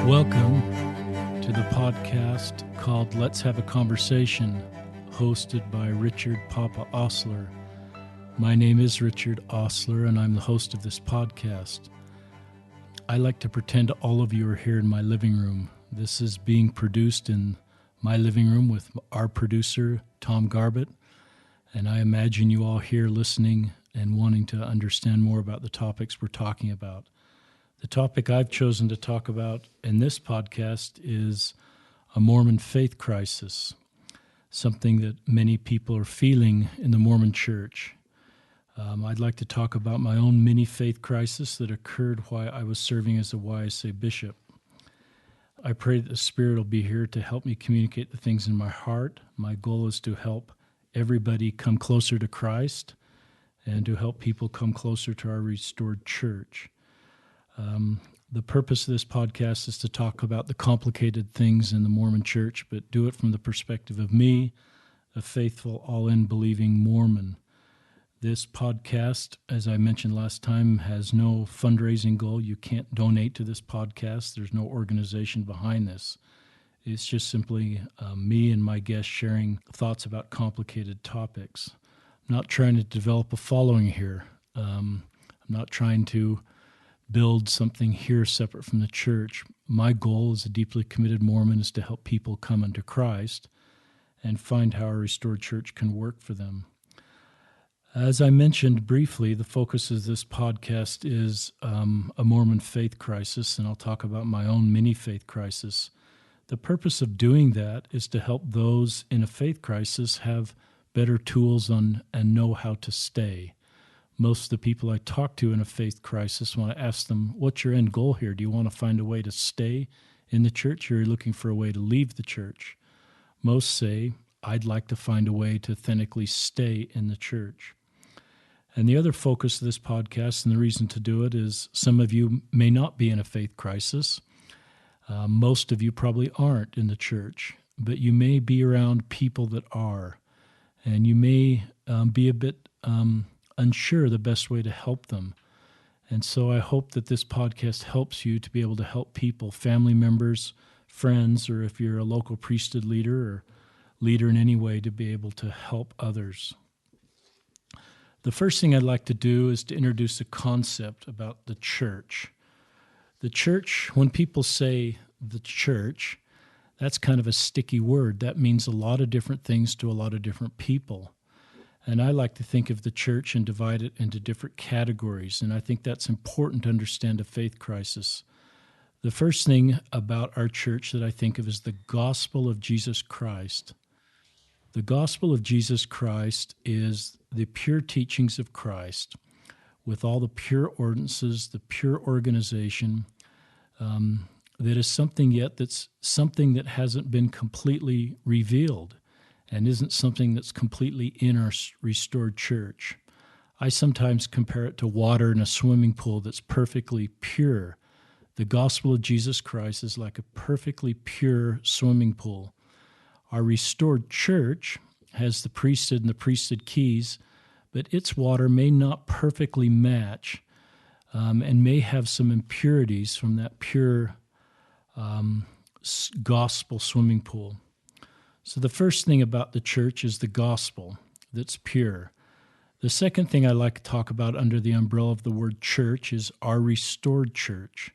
Welcome to the podcast called Let's Have a Conversation, hosted by Richard Papa Osler. My name is Richard Osler, and I'm the host of this podcast. I like to pretend all of you are here in my living room. This is being produced in my living room with our producer, Tom Garbett, and I imagine you all here listening and wanting to understand more about the topics we're talking about. The topic I've chosen to talk about in this podcast is a Mormon faith crisis, something that many people are feeling in the Mormon church. I'd like to talk about my own mini faith crisis that occurred while I was serving as a YSA bishop. I pray that the Spirit will be here to help me communicate the things in my heart. My goal is to help everybody come closer to Christ and to help people come closer to our restored church. The purpose of this podcast is to talk about the complicated things in the Mormon church, but do it from the perspective of me, a faithful, all-in believing Mormon. This podcast, as I mentioned last time, has no fundraising goal. You can't donate to this podcast. There's no organization behind this. It's just simply me and my guests sharing thoughts about complicated topics. I'm not trying to develop a following here. I'm not trying to build something here separate from the church. My goal as a deeply committed Mormon is to help people come unto Christ and find how a restored church can work for them. As I mentioned briefly, the focus of this podcast is a Mormon faith crisis, and I'll talk about my own mini faith crisis. The purpose of doing that is to help those in a faith crisis have better tools and know how to stay. Most of the people I talk to in a faith crisis, when I ask them, what's your end goal here? Do you want to find a way to stay in the church, or are you looking for a way to leave the church? Most say, I'd like to find a way to authentically stay in the church. And the other focus of this podcast, and the reason to do it, is some of you may not be in a faith crisis. Most of you probably aren't in the church, but you may be around people that are. And you may be a bit unsure the best way to help them. And so I hope that this podcast helps you to be able to help people, family members, friends, or if you're a local priesthood leader or leader in any way, to be able to help others. The first thing I'd like to do is to introduce a concept about the church. The church, when people say the church, that's kind of a sticky word. That means a lot of different things to a lot of different people. And I like to think of the church and divide it into different categories, and I think that's important to understand a faith crisis. The first thing about our church that I think of is the gospel of Jesus Christ. The gospel of Jesus Christ is the pure teachings of Christ with all the pure ordinances, the pure organization, that is something that hasn't been completely revealed and isn't something that's completely in our restored church. I sometimes compare it to water in a swimming pool that's perfectly pure. The gospel of Jesus Christ is like a perfectly pure swimming pool. Our restored church has the priesthood and the priesthood keys, but its water may not perfectly match and may have some impurities from that pure gospel swimming pool. So the first thing about the church is the gospel that's pure. The second thing I like to talk about under the umbrella of the word church is our restored church.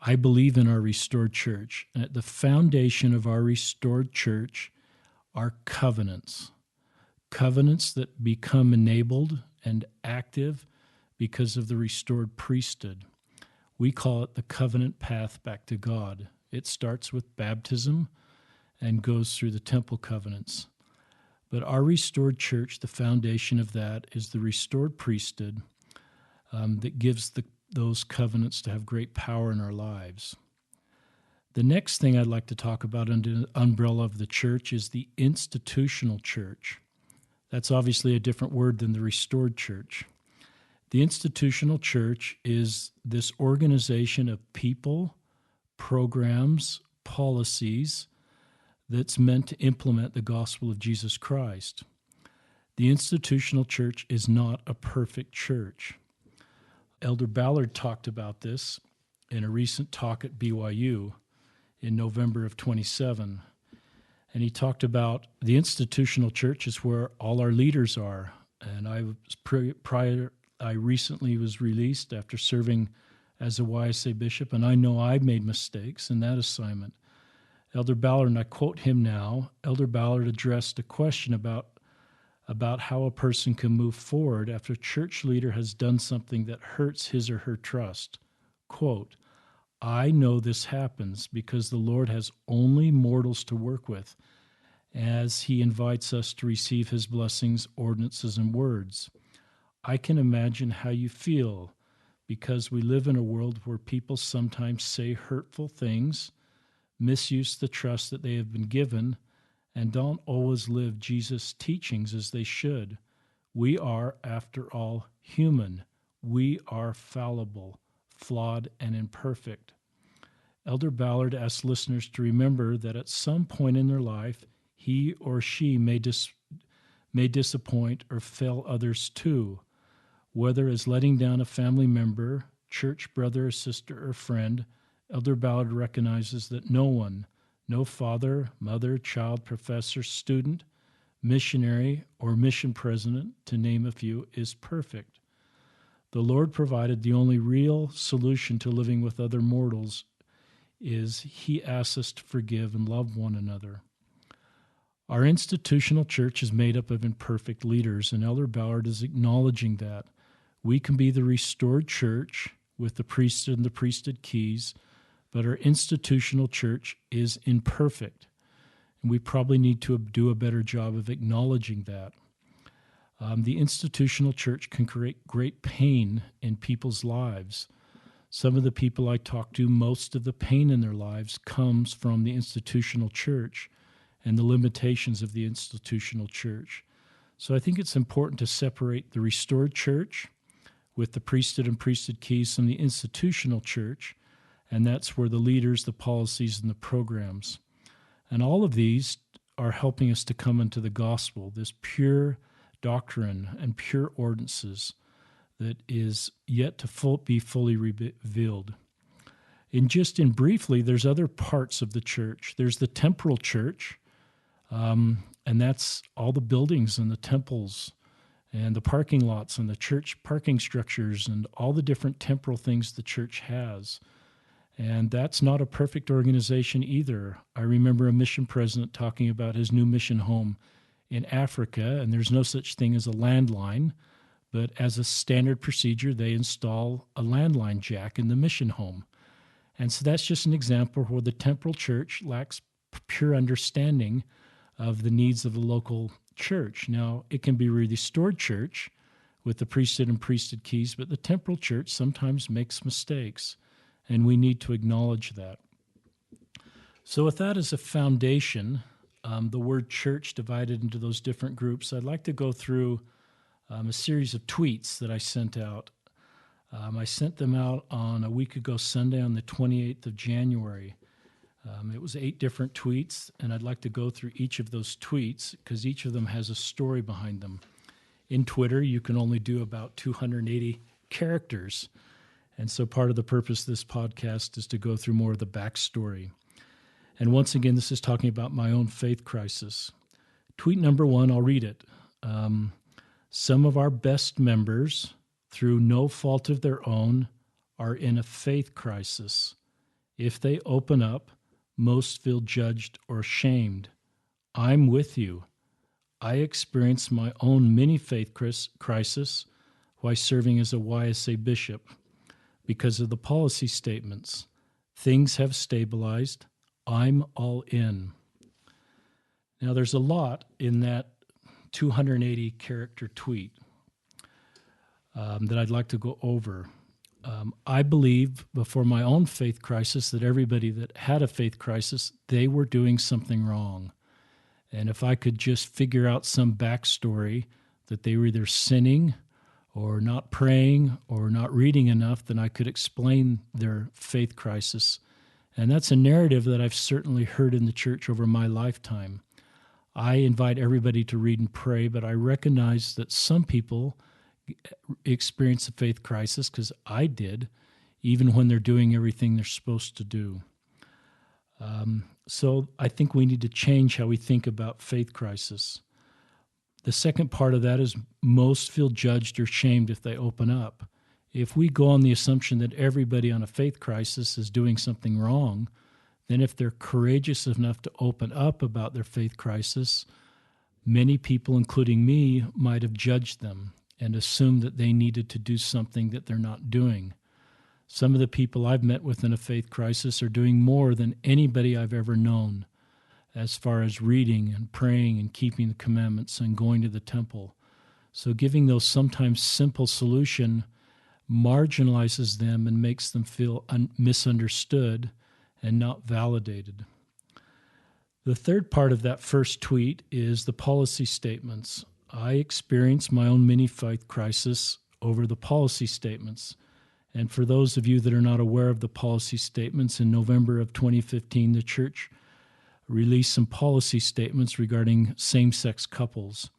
I believe in our restored church. And at the foundation of our restored church are covenants. Covenants that become enabled and active because of the restored priesthood. We call it the covenant path back to God. It starts with baptism and goes through the temple covenants. But our restored church, the foundation of that is the restored priesthood that gives those covenants to have great power in our lives. The next thing I'd like to talk about under the umbrella of the church is the institutional church. That's obviously a different word than the restored church. The institutional church is this organization of people, programs, policies, that's meant to implement the gospel of Jesus Christ. The institutional church is not a perfect church. Elder Ballard talked about this in a recent talk at BYU. in November of 27. And he talked about the institutional church is where all our leaders are. And I recently was released after serving as a YSA bishop, and I know I made mistakes in that assignment. Elder Ballard, and I quote him now, Elder Ballard addressed a question about how a person can move forward after a church leader has done something that hurts his or her trust. Quote, I know this happens because the Lord has only mortals to work with as he invites us to receive his blessings, ordinances, and words. I can imagine how you feel because we live in a world where people sometimes say hurtful things, misuse the trust that they have been given, and don't always live Jesus' teachings as they should. We are, after all, human. We are fallible, flawed, and imperfect. Elder Ballard asks listeners to remember that at some point in their life, he or she may disappoint or fail others too, whether as letting down a family member, church brother, sister, or friend. Elder Ballard recognizes that no one, no father, mother, child, professor, student, missionary, or mission president, to name a few, is perfect. The Lord provided the only real solution to living with other mortals is he asks us to forgive and love one another. Our institutional church is made up of imperfect leaders, and Elder Ballard is acknowledging that. We can be the restored church with the priesthood and the priesthood keys, but our institutional church is imperfect, and we probably need to do a better job of acknowledging that. The institutional church can create great pain in people's lives. Some of the people I talk to, most of the pain in their lives comes from the institutional church and the limitations of the institutional church. So I think it's important to separate the restored church with the priesthood and priesthood keys from the institutional church, and that's where the leaders, the policies, and the programs. And all of these are helping us to come into the gospel, this pure doctrine and pure ordinances that is yet to be fully revealed. In briefly, there's other parts of the church. There's the temporal church, and that's all the buildings and the temples and the parking lots and the church parking structures and all the different temporal things the church has. And that's not a perfect organization either. I remember a mission president talking about his new mission home in Africa, and there's no such thing as a landline, but as a standard procedure, they install a landline jack in the mission home. And so that's just an example where the temporal church lacks pure understanding of the needs of the local church. Now, it can be a restored church with the priesthood and priesthood keys, but the temporal church sometimes makes mistakes, and we need to acknowledge that. So with that as a foundation, the word church divided into those different groups, I'd like to go through a series of tweets that I sent out. I sent them out on a week ago Sunday on the 28th of January. It was 8 different tweets, and I'd like to go through each of those tweets because each of them has a story behind them. In Twitter, you can only do about 280 characters, and so part of the purpose of this podcast is to go through more of the backstory. And once again, this is talking about my own faith crisis. Tweet number 1, I'll read it. Some of our best members, through no fault of their own, are in a faith crisis. If they open up, most feel judged or shamed. I'm with you. I experienced my own mini faith crisis while serving as a YSA bishop because of the policy statements. Things have stabilized. I'm all in. Now, there's a lot in that 280 character tweet that I'd like to go over. I believe before my own faith crisis that everybody that had a faith crisis, they were doing something wrong. And if I could just figure out some backstory that they were either sinning or not praying or not reading enough, then I could explain their faith crisis. And that's a narrative that I've certainly heard in the church over my lifetime. I invite everybody to read and pray, but I recognize that some people experience a faith crisis, because I did, even when they're doing everything they're supposed to do. So I think we need to change how we think about faith crisis. The second part of that is most feel judged or shamed if they open up. If we go on the assumption that everybody on a faith crisis is doing something wrong, then if they're courageous enough to open up about their faith crisis, many people, including me, might have judged them and assumed that they needed to do something that they're not doing. Some of the people I've met with in a faith crisis are doing more than anybody I've ever known as far as reading and praying and keeping the commandments and going to the temple. So giving those sometimes simple solution marginalizes them and makes them feel misunderstood and not validated. The third part of that first tweet is the policy statements. I experienced my own mini faith crisis over the policy statements. And for those of you that are not aware of the policy statements, in November of 2015, the church released some policy statements regarding same-sex couples.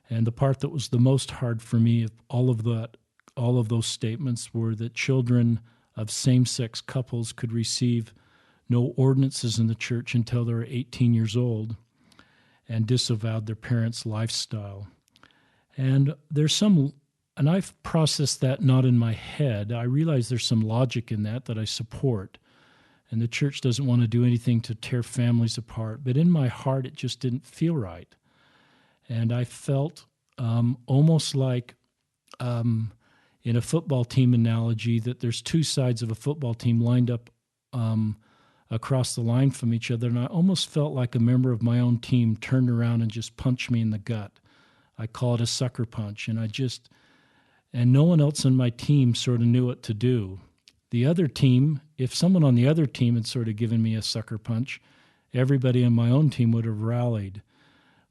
And the part that was the most hard for me of all of those statements were that children of same-sex couples could receive no ordinances in the church until they were 18 years old and disavowed their parents' lifestyle. And I've processed that not in my head. I realize there's some logic in that I support. And the church doesn't want to do anything to tear families apart. But in my heart, it just didn't feel right. And I felt almost like, in a football team analogy, that there's two sides of a football team lined up across the line from each other. And I almost felt like a member of my own team turned around and just punched me in the gut. I call it a sucker punch. And no one else on my team sort of knew what to do. The other team, if someone on the other team had sort of given me a sucker punch, everybody on my own team would have rallied.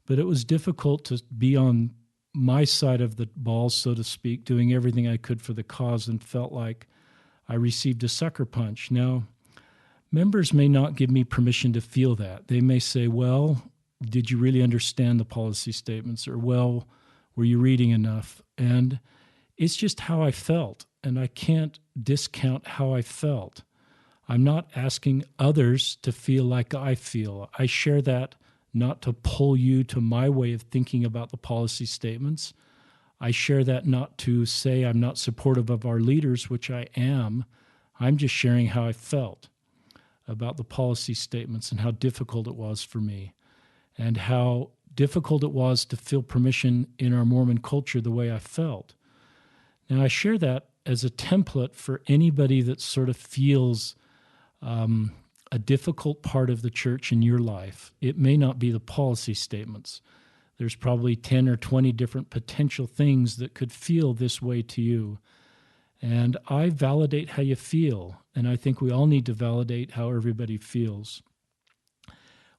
But it was difficult to be on my side of the ball, so to speak, doing everything I could for the cause, and felt like I received a sucker punch. Now, members may not give me permission to feel that. They may say, well, did you really understand the policy statements? Or, well, were you reading enough? And it's just how I felt, and I can't discount how I felt. I'm not asking others to feel like I feel. I share that not to pull you to my way of thinking about the policy statements. I share that not to say I'm not supportive of our leaders, which I am. I'm just sharing how I felt about the policy statements and how difficult it was for me, and how difficult it was to feel permission in our Mormon culture the way I felt. Now, I share that as a template for anybody that sort of feels a difficult part of the church in your life. It may not be the policy statements. There's probably 10 or 20 different potential things that could feel this way to you. And I validate how you feel, and I think we all need to validate how everybody feels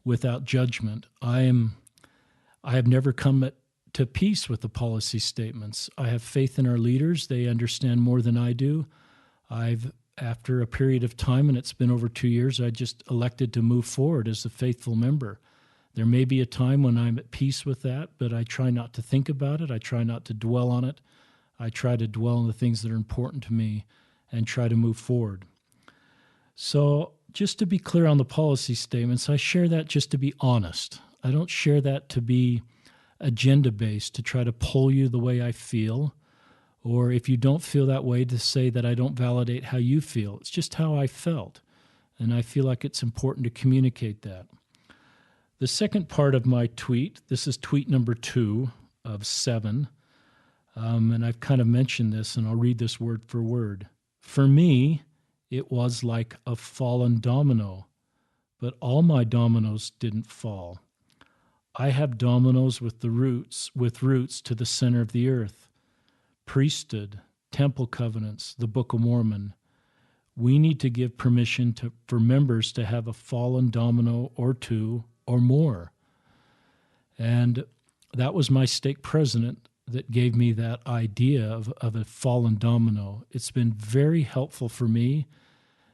without judgment. I have never come to peace with the policy statements. I have faith in our leaders. They understand more than I do. After a period of time, and it's been over 2 years, I just elected to move forward as a faithful member. There may be a time when I'm at peace with that, but I try not to think about it. I try not to dwell on it. I try to dwell on the things that are important to me and try to move forward. So just to be clear on the policy statements, I share that just to be honest. I don't share that to be agenda-based, to try to pull you the way I feel, or if you don't feel that way, to say that I don't validate how you feel. It's just how I felt, and I feel like it's important to communicate that. The second part of my tweet, this is tweet number 2 of 7, and I've kind of mentioned this, and I'll read this word for word. For me, it was like a fallen domino, but all my dominoes didn't fall. I have dominoes with roots to the center of the earth. Priesthood, temple covenants, the Book of Mormon. We need to give permission for members to have a fallen domino or two or more. And that was my stake president that gave me that idea of a fallen domino. It's been very helpful for me,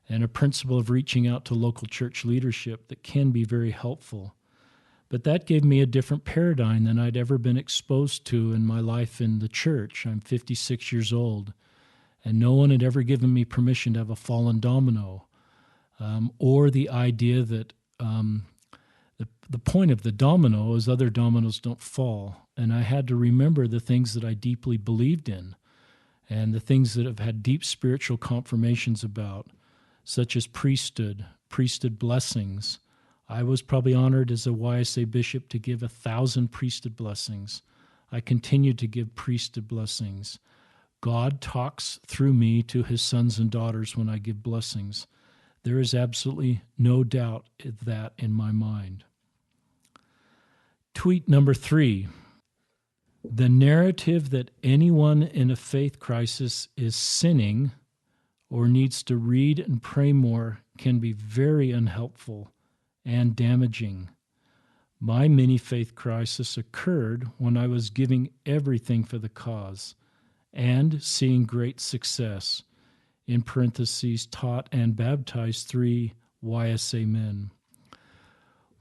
and a principle of reaching out to local church leadership that can be very helpful. But that gave me a different paradigm than I'd ever been exposed to in my life in the church. I'm 56 years old, and no one had ever given me permission to have a fallen domino. or the idea that the point of the domino is other dominoes don't fall. And I had to remember the things that I deeply believed in and the things that I've had deep spiritual confirmations about, such as priesthood blessings. I was probably honored as a YSA bishop to give 1,000 priesthood blessings. I continued to give priesthood blessings. God talks through me to his sons and daughters when I give blessings. There is absolutely no doubt of that in my mind. Tweet number 3. The narrative that anyone in a faith crisis is sinning or needs to read and pray more can be very unhelpful and damaging. My mini faith crisis occurred when I was giving everything for the cause and seeing great success, in parentheses, taught and baptized 3 YSA men.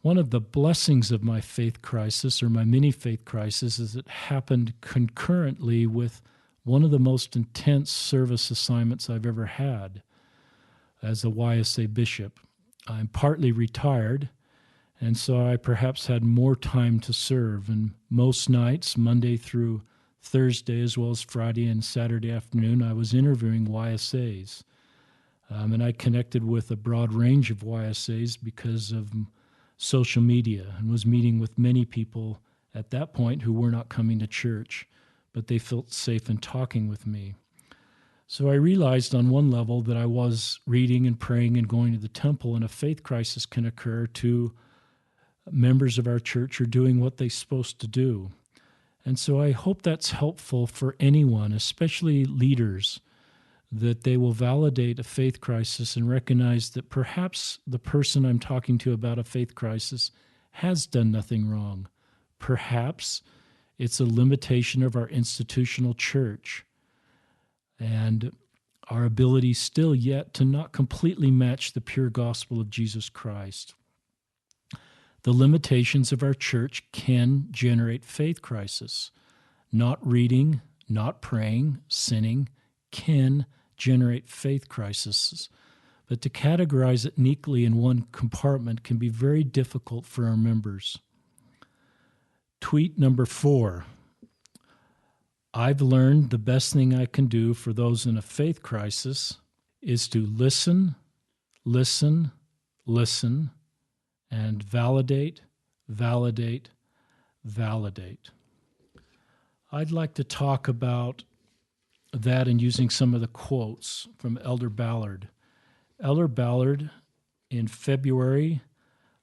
One of the blessings of my faith crisis, or my mini faith crisis, is it happened concurrently with one of the most intense service assignments I've ever had as a YSA bishop. I'm partly retired, and so I perhaps had more time to serve. And most nights, Monday through Thursday, as well as Friday and Saturday afternoon, I was interviewing YSAs. And I connected with a broad range of YSAs because of social media, and was meeting with many people at that point who were not coming to church, but they felt safe in talking with me. So I realized on one level that I was reading and praying and going to the temple, and a faith crisis can occur to members of our church are doing what they're supposed to do. And so I hope that's helpful for anyone, especially leaders, that they will validate a faith crisis and recognize that perhaps the person I'm talking to about a faith crisis has done nothing wrong. Perhaps it's a limitation of our institutional church and our ability still yet to not completely match the pure gospel of Jesus Christ. The limitations of our church can generate faith crisis. Not reading, not praying, sinning can generate faith crises. But to categorize it neatly in one compartment can be very difficult for our members. Tweet number 4. I've learned the best thing I can do for those in a faith crisis is to listen, listen, listen, and validate, validate, validate. I'd like to talk about that and using some of the quotes from Elder Ballard. Elder Ballard, in February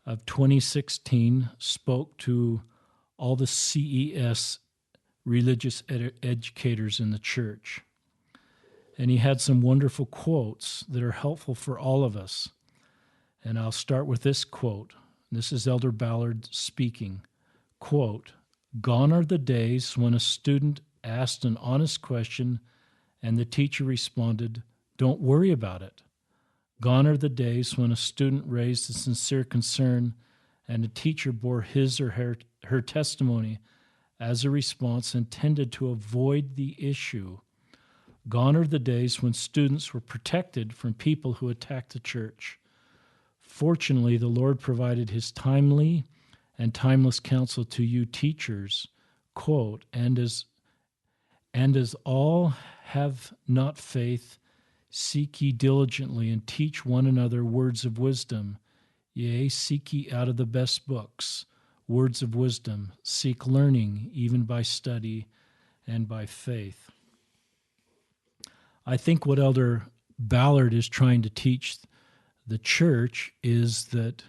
of 2016, spoke to all the CES religious educators in the church. And he had some wonderful quotes that are helpful for all of us. And I'll start with this quote. This is Elder Ballard speaking. Quote, "Gone are the days when a student asked an honest question and the teacher responded, 'Don't worry about it.' Gone are the days when a student raised a sincere concern and a teacher bore his or her testimony as a response intended to avoid the issue. Gone are the days when students were protected from people who attacked the church. Fortunately, the Lord provided his timely and timeless counsel to you teachers, quote, and as all have not faith, seek ye diligently and teach one another words of wisdom. Yea, seek ye out of the best books words of wisdom. Seek learning, even by study and by faith." I think what Elder Ballard is trying to teach the church is that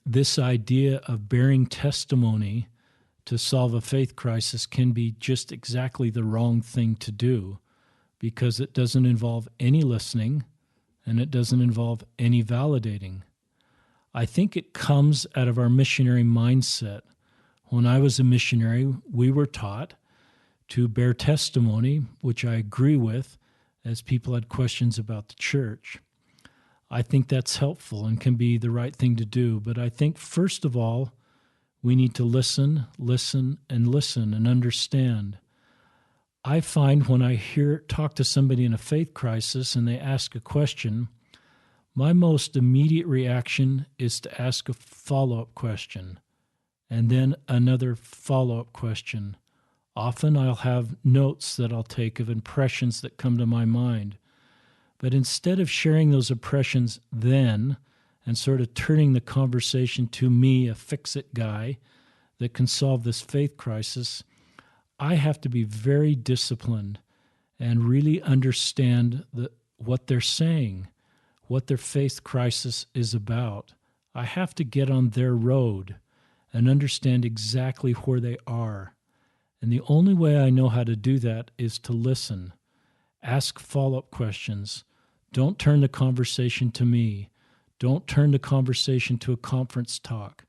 this idea of bearing testimony to solve a faith crisis can be just exactly the wrong thing to do, because it doesn't involve any listening and it doesn't involve any validating. I think it comes out of our missionary mindset. When I was a missionary, we were taught to bear testimony, which I agree with, as people had questions about the church. I think that's helpful and can be the right thing to do. But I think, first of all, we need to listen, listen, and listen and understand. I find when I talk to somebody in a faith crisis and they ask a question, my most immediate reaction is to ask a follow-up question, and then another follow-up question. Often I'll have notes that I'll take of impressions that come to my mind. But instead of sharing those impressions then and sort of turning the conversation to me, a fix-it guy that can solve this faith crisis, I have to be very disciplined and really understand what they're saying, what their faith crisis is about. I have to get on their road and understand exactly where they are. And the only way I know how to do that is to listen, ask follow-up questions. Don't turn the conversation to me. Don't turn the conversation to a conference talk.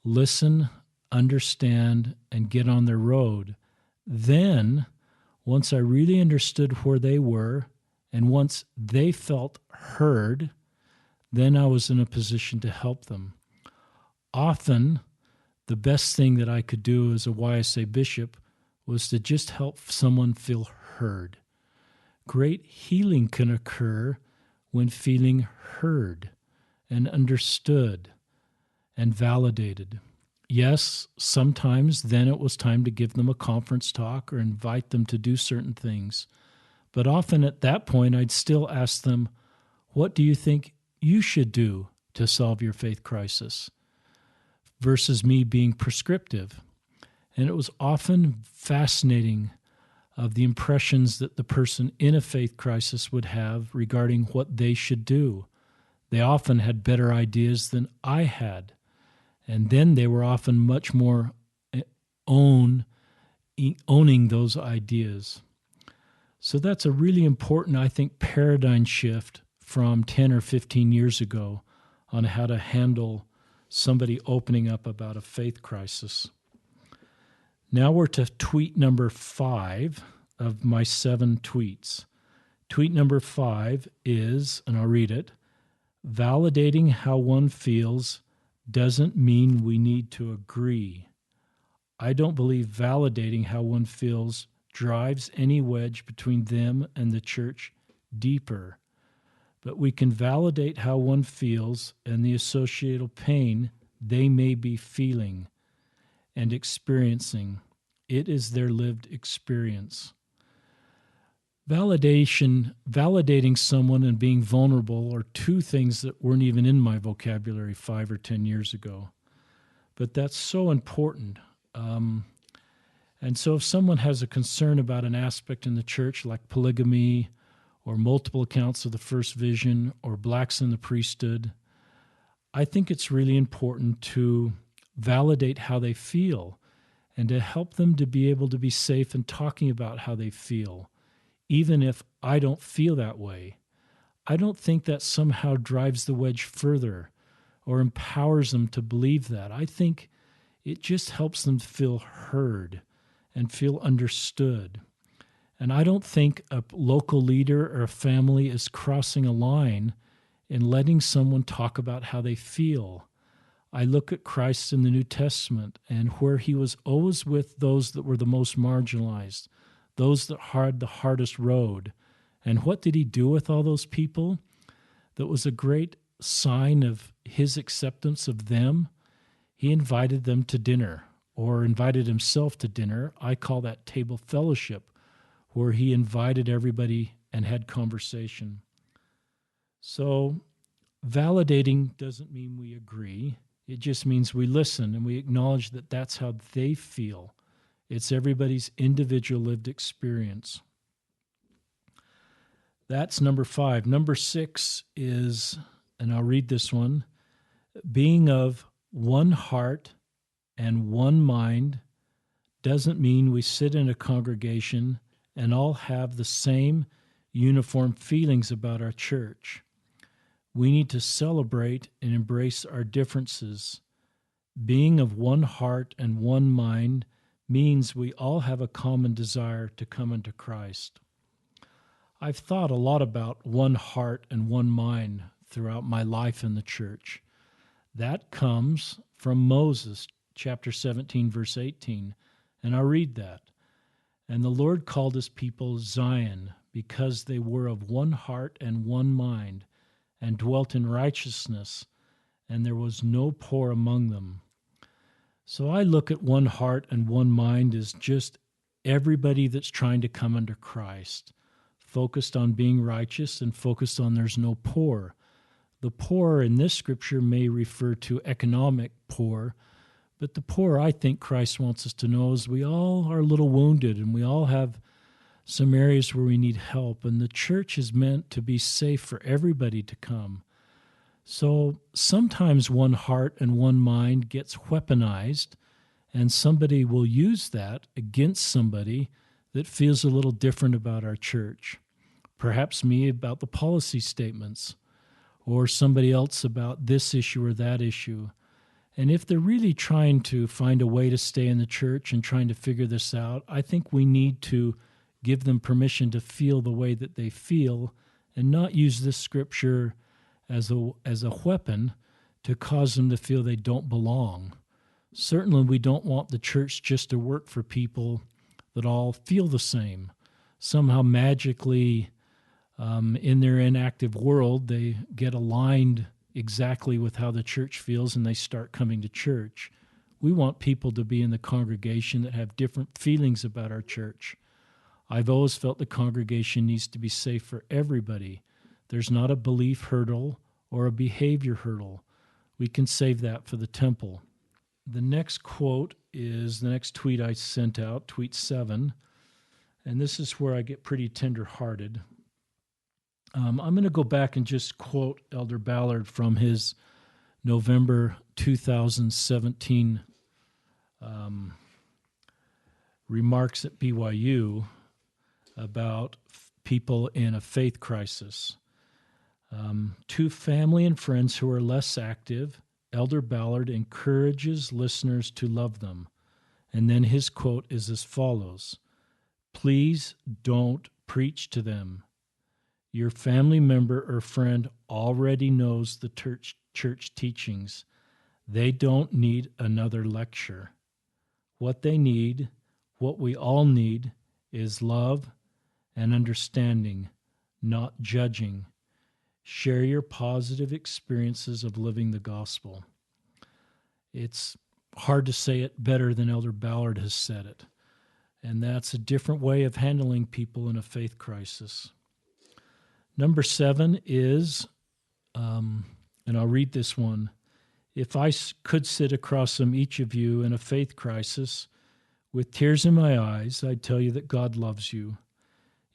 Listen, understand, and get on their road. Then, once I really understood where they were, and once they felt heard, then I was in a position to help them. Often, the best thing that I could do as a YSA bishop was to just help someone feel heard. Great healing can occur when feeling heard and understood and validated. Yes, sometimes then it was time to give them a conference talk or invite them to do certain things. But often at that point, I'd still ask them, what do you think you should do to solve your faith crisis? Versus me being prescriptive. And it was often fascinating of the impressions that the person in a faith crisis would have regarding what they should do. They often had better ideas than I had. And then they were often much more owning those ideas. So that's a really important, I think, paradigm shift from 10 or 15 years ago on how to handle somebody opening up about a faith crisis. Now we're to tweet number 5 of my 7 tweets. Tweet number 5 is, and I'll read it, validating how one feels doesn't mean we need to agree. I don't believe validating how one feels drives any wedge between them and the church deeper. But we can validate how one feels and the associated pain they may be feeling and experiencing. It is their lived experience. Validating someone and being vulnerable are two things that weren't even in my vocabulary 5 or 10 years ago. But that's so important. And so if someone has a concern about an aspect in the church like polygamy or multiple accounts of the first vision or blacks in the priesthood, I think it's really important to validate how they feel and to help them to be able to be safe in talking about how they feel, even if I don't feel that way. I don't think that somehow drives the wedge further or empowers them to believe that. I think it just helps them feel heard and feel understood. And I don't think a local leader or a family is crossing a line in letting someone talk about how they feel. I look at Christ in the New Testament and where he was always with those that were the most marginalized, those that had the hardest road. And what did he do with all those people? That was a great sign of his acceptance of them. He invited them to dinner or invited himself to dinner. I call that table fellowship, where he invited everybody and had conversation. So validating doesn't mean we agree. It just means we listen and we acknowledge that that's how they feel. It's everybody's individual lived experience. That's number 5. Number 6 is, and I'll read this one, being of one heart and one mind doesn't mean we sit in a congregation and all have the same uniform feelings about our church. We need to celebrate and embrace our differences. Being of one heart and one mind means we all have a common desire to come into Christ. I've thought a lot about one heart and one mind throughout my life in the church. That comes from Moses, chapter 17, verse 18, and I'll read that. And the Lord called his people Zion, because they were of one heart and one mind. and dwelt in righteousness, and there was no poor among them. So I look at one heart and one mind as just everybody that's trying to come under Christ, focused on being righteous and focused on there's no poor. The poor in this scripture may refer to economic poor, but the poor I think Christ wants us to know is we all are a little wounded and we all have some areas where we need help, and the church is meant to be safe for everybody to come. So sometimes one heart and one mind gets weaponized, and somebody will use that against somebody that feels a little different about our church. Perhaps me about the policy statements, or somebody else about this issue or that issue. And if they're really trying to find a way to stay in the church and trying to figure this out, I think we need to give them permission to feel the way that they feel and not use this scripture as a weapon to cause them to feel they don't belong. Certainly we don't want the church just to work for people that all feel the same. Somehow magically in their inactive world, they get aligned exactly with how the church feels and they start coming to church. We want people to be in the congregation that have different feelings about our church. I've always felt the congregation needs to be safe for everybody. There's not a belief hurdle or a behavior hurdle. We can save that for the temple. The next quote is the next tweet I sent out, tweet 7, and this is where I get pretty tender-hearted. I'm going to go back and just quote Elder Ballard from his November 2017 remarks at BYU about people in a faith crisis. To family and friends who are less active, Elder Ballard encourages listeners to love them. And then his quote is as follows: "Please don't preach to them. Your family member or friend already knows the church teachings. They don't need another lecture. What they need, what we all need, is love and understanding, not judging. Share your positive experiences of living the gospel." It's hard to say it better than Elder Ballard has said it. And that's a different way of handling people in a faith crisis. Number 7 is, and I'll read this one, "If I could sit across from each of you in a faith crisis with tears in my eyes, I'd tell you that God loves you.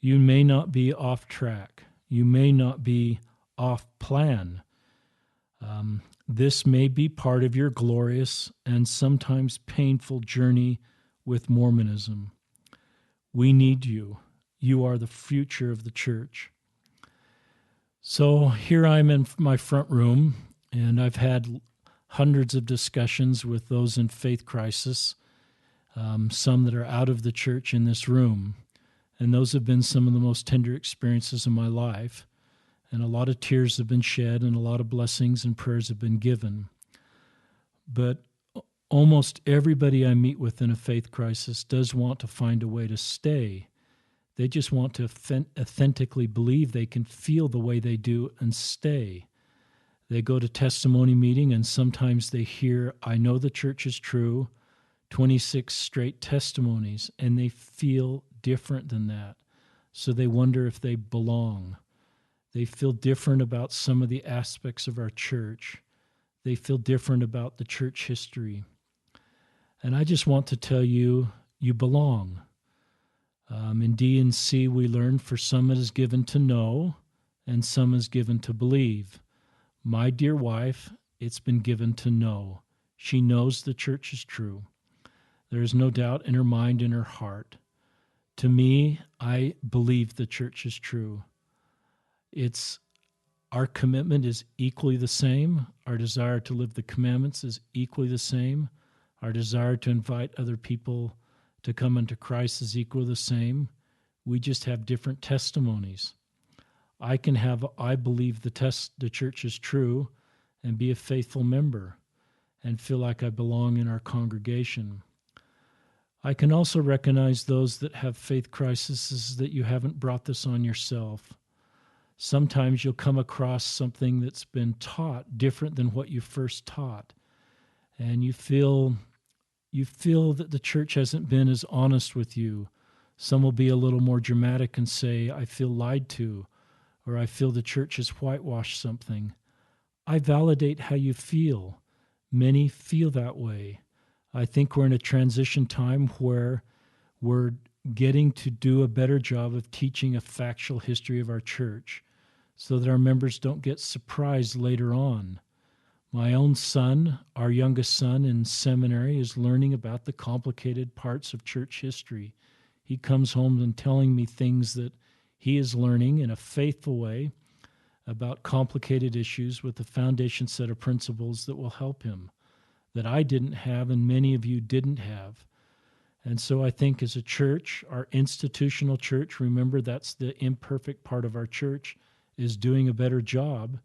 You may not be off track. You may not be off plan. This may be part of your glorious and sometimes painful journey with Mormonism. We need you. You are the future of the church." So here I'm in my front room, and I've had hundreds of discussions with those in faith crisis, some that are out of the church in this room. And those have been some of the most tender experiences of my life. And a lot of tears have been shed, and a lot of blessings and prayers have been given. But almost everybody I meet with in a faith crisis does want to find a way to stay. They just want to authentically believe they can feel the way they do and stay. They go to testimony meeting, and sometimes they hear, "I know the church is true," 26 straight testimonies, and they feel different than that. So they wonder if they belong. They feel different about some of the aspects of our church. They feel different about the church history. And I just want to tell you, you belong. In D&C, we learn for some it is given to know, and some is given to believe. My dear wife, it's been given to know. She knows the church is true. There is no doubt in her mind and her heart. To me, I believe the church is true. Our commitment is equally the same. Our desire to live the commandments is equally the same. Our desire to invite other people to come unto Christ is equally the same. We just have different testimonies. I can have, I believe the church is true, and be a faithful member and feel like I belong in our congregation. I can also recognize those that have faith crises that you haven't brought this on yourself. Sometimes you'll come across something that's been taught different than what you first taught. And you feel that the church hasn't been as honest with you. Some will be a little more dramatic and say, I feel lied to, or I feel the church has whitewashed something. I validate how you feel. Many feel that way. I think we're in a transition time where we're getting to do a better job of teaching a factual history of our church so that our members don't get surprised later on. My own son, our youngest son in seminary, is learning about the complicated parts of church history. He comes home and telling me things that he is learning in a faithful way about complicated issues with a foundation set of principles that will help him, that I didn't have and many of you didn't have. And so I think as a church, our institutional church, remember that's the imperfect part of our church, is doing a better job.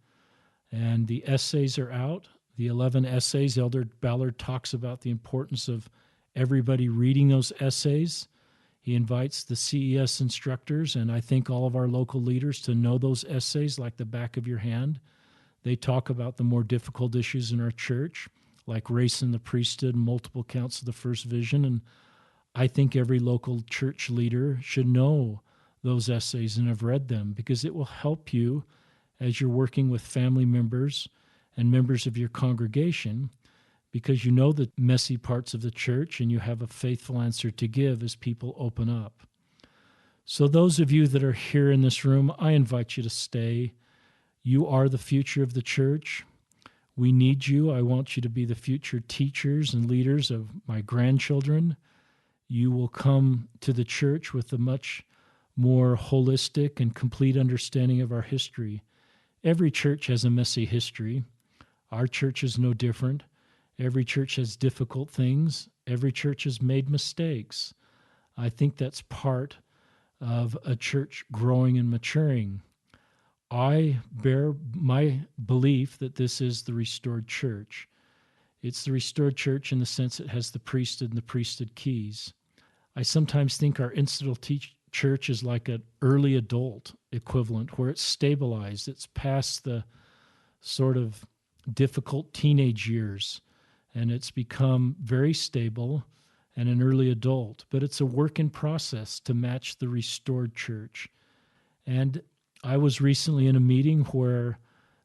And the essays are out, the 11 essays. Elder Ballard talks about the importance of everybody reading those essays. He invites the CES instructors and I think all of our local leaders to know those essays like the back of your hand. They talk about the more difficult issues in our church, like race in the priesthood, multiple counts of the first vision. And I think every local church leader should know those essays and have read them because it will help you as you're working with family members and members of your congregation, because you know the messy parts of the church and you have a faithful answer to give as people open up. So those of you that are here in this room, I invite you to stay. You are the future of the church. We need you. I want you to be the future teachers and leaders of my grandchildren. You will come to the church with a much more holistic and complete understanding of our history. Every church has a messy history. Our church is no different. Every church has difficult things. Every church has made mistakes. I think that's part of a church growing and maturing. I bear my belief that this is the restored church. It's the restored church in the sense it has the priesthood and the priesthood keys. I sometimes think our institutional church is like an early adult equivalent where it's stabilized. It's past the sort of difficult teenage years, and it's become very stable and an early adult. But it's a work in process to match the restored church. And I was recently in a meeting where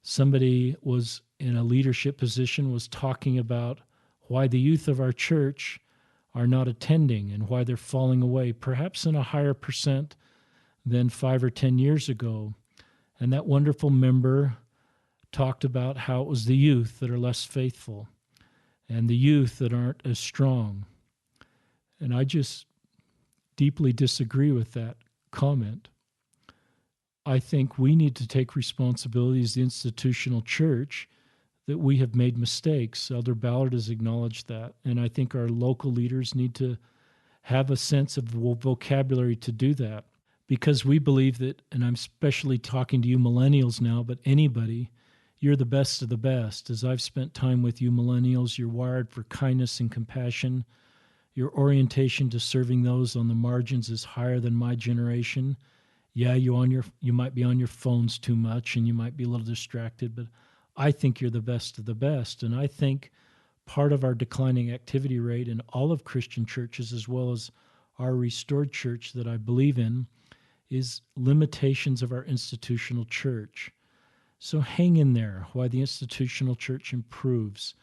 somebody was in a leadership position was talking about why the youth of our church are not attending and why they're falling away, perhaps in a higher percent than 5 or 10 years ago. And that wonderful member talked about how it was the youth that are less faithful and the youth that aren't as strong. And I just deeply disagree with that comment. I think we need to take responsibility as the institutional church that we have made mistakes. Elder Ballard has acknowledged that. And I think our local leaders need to have a sense of vocabulary to do that, because we believe that, and I'm especially talking to you millennials now, but anybody, you're the best of the best. As I've spent time with you millennials, you're wired for kindness and compassion. Your orientation to serving those on the margins is higher than my generation. Yeah, you might be on your phones too much and you might be a little distracted, but I think you're the best of the best. And I think part of our declining activity rate in all of Christian churches, as well as our restored church that I believe in, is limitations of our institutional church. So hang in there while the institutional church improves.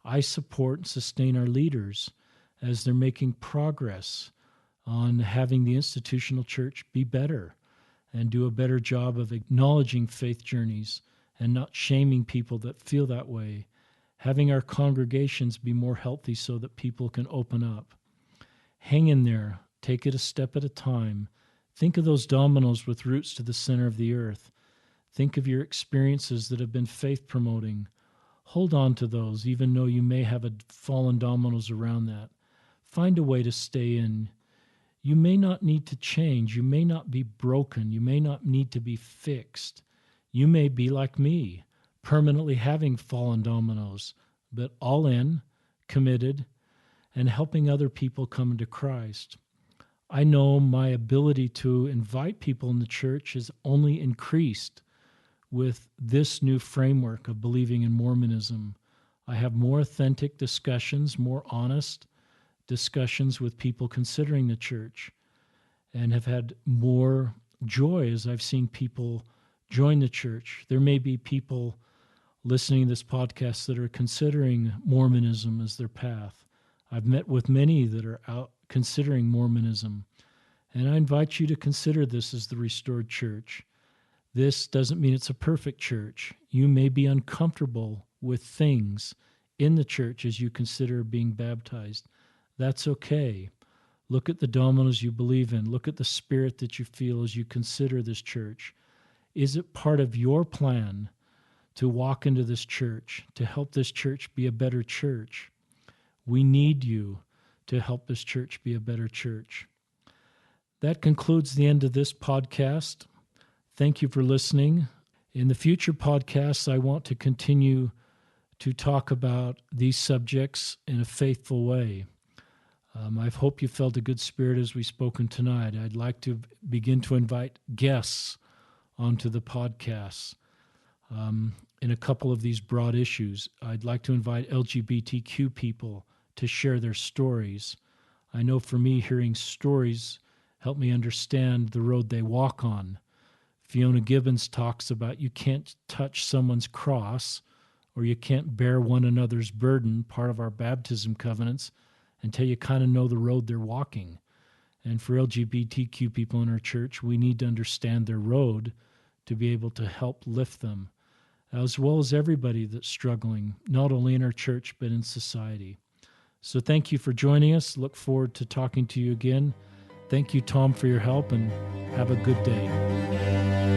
I support and sustain our leaders as they're making progress on having the institutional church be better and do a better job of acknowledging faith journeys and not shaming people that feel that way, having our congregations be more healthy so that people can open up. Hang in there. Take it a step at a time. Think of those dominoes with roots to the center of the earth. Think of your experiences that have been faith-promoting. Hold on to those, even though you may have fallen dominoes around that. Find a way to stay in. You may not need to change. You may not be broken. You may not need to be fixed. You may be like me, permanently having fallen dominoes, but all in, committed, and helping other people come to Christ. I know my ability to invite people in the church has only increased with this new framework of believing in Mormonism. I have more authentic discussions, more honest discussions with people considering the church, and have had more joy as I've seen people join the church. There may be people listening to this podcast that are considering Mormonism as their path. I've met with many that are out considering Mormonism, and I invite you to consider this as the restored church. This doesn't mean it's a perfect church. You may be uncomfortable with things in the church as you consider being baptized. That's okay. Look at the dominoes you believe in. Look at the spirit that you feel as you consider this church. Is it part of your plan to walk into this church, to help this church be a better church? We need you to help this church be a better church. That concludes the end of this podcast. Thank you for listening. In the future podcasts, I want to continue to talk about these subjects in a faithful way. I hope you felt a good spirit as we've spoken tonight. I'd like to begin to invite guests onto the podcasts in a couple of these broad issues. I'd like to invite LGBTQ people to share their stories. I know for me, hearing stories help me understand the road they walk on. Fiona Gibbons talks about you can't touch someone's cross or you can't bear one another's burden, part of our baptism covenants, until you kind of know the road they're walking. And for LGBTQ people in our church, we need to understand their road to be able to help lift them, as well as everybody that's struggling, not only in our church, but in society. So thank you for joining us. Look forward to talking to you again. Thank you, Tom, for your help, and have a good day.